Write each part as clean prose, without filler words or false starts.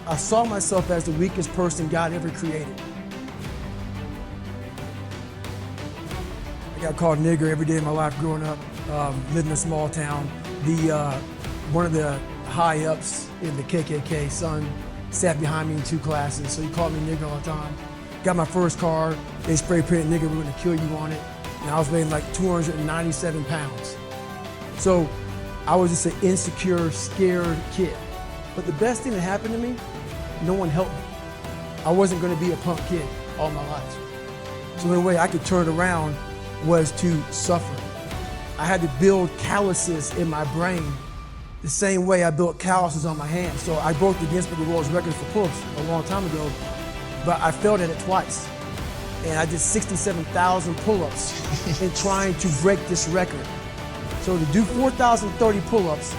I saw myself as the weakest person God ever created. I got called nigger every day of my life growing up, living in a small town. One of the high-ups in the KKK, son, sat behind me in 2 classes, so he called me nigger all the time. Got my first car, they spray painted nigger, we're gonna kill you on it. And I was weighing like 297 pounds. So I was just an insecure, scared kid. But the best thing that happened to me, no one helped me. I wasn't gonna be a punk kid all my life. So the only way I could turn it around was to suffer. I had to build calluses in my brain the same way I built calluses on my hands. So I broke the Guinness Book of World Records for pull-ups a long time ago, but I failed at it twice. And I did 67,000 pull-ups in trying to break this record. So to do 4,030 pull-ups,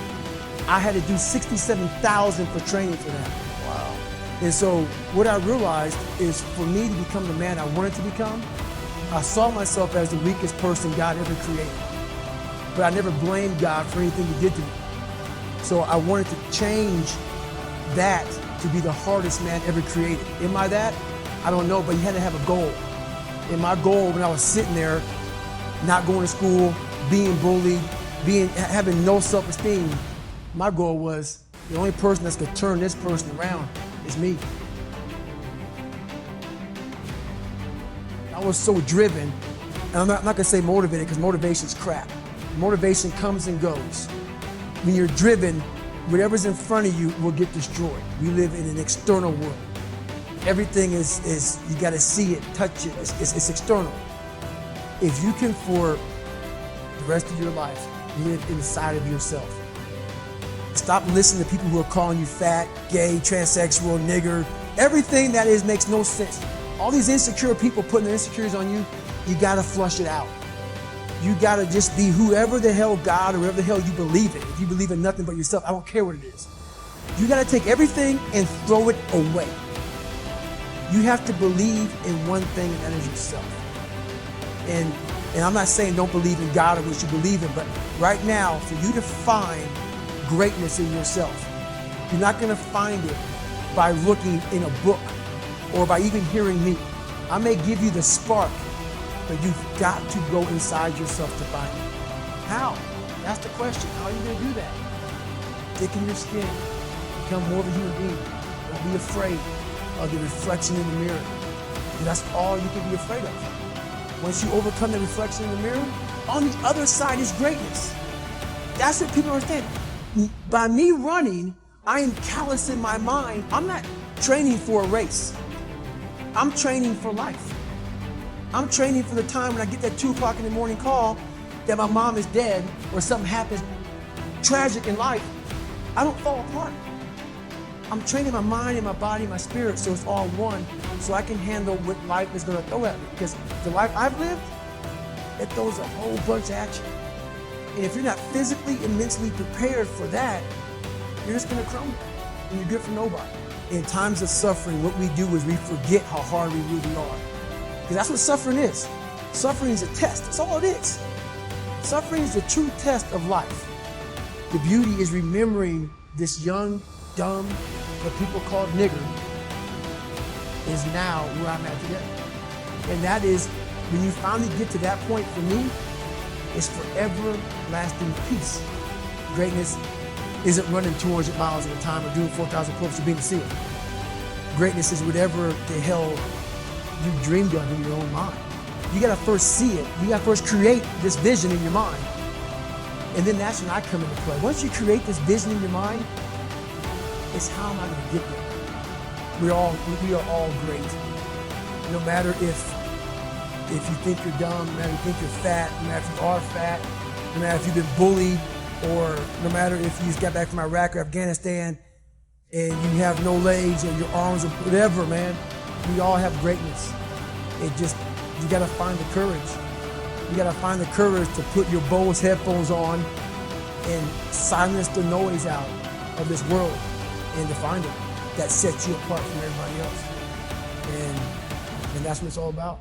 I had to do 67,000 for training for that. Wow. And so what I realized is for me to become the man I wanted to become, I saw myself as the weakest person God ever created. But I never blamed God for anything he did to me. So I wanted to change that to be the hardest man ever created. Am I that? I don't know, but you had to have a goal. And my goal when I was sitting there, not going to school, being bullied, having no self-esteem, my goal was the only person that's gonna turn this person around is me. I was so driven, and I'm not gonna say motivated because motivation's crap. Motivation comes and goes. When you're driven, whatever's in front of you will get destroyed. We live in an external world. Everything is you gotta see it, touch it, it's external. If you can for the rest of your life live inside of yourself, stop listening to people who are calling you fat, gay, transsexual, nigger. Everything that is makes no sense. All these insecure people putting their insecurities on you, you gotta flush it out. You gotta just be whoever the hell God or whoever the hell you believe in. If you believe in nothing but yourself, I don't care what it is. You gotta take everything and throw it away. You have to believe in one thing, and that is yourself. And I'm not saying don't believe in God or what you believe in, but right now, for you to find greatness in yourself, you're not gonna find it by looking in a book or by even hearing me. I may give you the spark, but you've got to go inside yourself to find it. How? That's the question. How are you gonna do that? Thicken your skin, become more of a human being. Don't be afraid of the reflection in the mirror. And that's all you can be afraid of. Once you overcome the reflection in the mirror, on the other side is greatness. That's what people understand. By me running, I am callous in my mind. I'm not training for a race. I'm training for life. I'm training for the time when I get that 2 o'clock in the morning call that my mom is dead or something happens tragic in life. I don't fall apart. I'm training my mind and my body and my spirit so it's all one, so I can handle what life is gonna throw at me. Because the life I've lived, it throws a whole bunch at you. And if you're not physically and mentally prepared for that, you're just gonna crumble and you're good for nobody. In times of suffering, what we do is we forget how hard we really are. Because that's what suffering is. Suffering is a test, that's all it is. Suffering is the true test of life. The beauty is remembering this young, dumb, what people call nigger, is now where I'm at today. And that is, when you finally get to that point for me, it's forever lasting peace. Greatness isn't running 200 miles at a time or doing 4,000 pull-ups or being a SEAL. Greatness is whatever the hell you dreamed of in your own mind. You gotta first see it. You gotta first create this vision in your mind. And then that's when I come into play. Once you create this vision in your mind, it's how am I gonna get there? We are all great. No matter if you think you're dumb, no matter if you think you're fat, no matter if you are fat, no matter if you've been bullied, or no matter if you just got back from Iraq or Afghanistan and you have no legs or your arms or whatever, man. We all have greatness. You gotta find the courage. You gotta find the courage to put your Bose headphones on and silence the noise out of this world and to find it that sets you apart from everybody else. And that's what it's all about.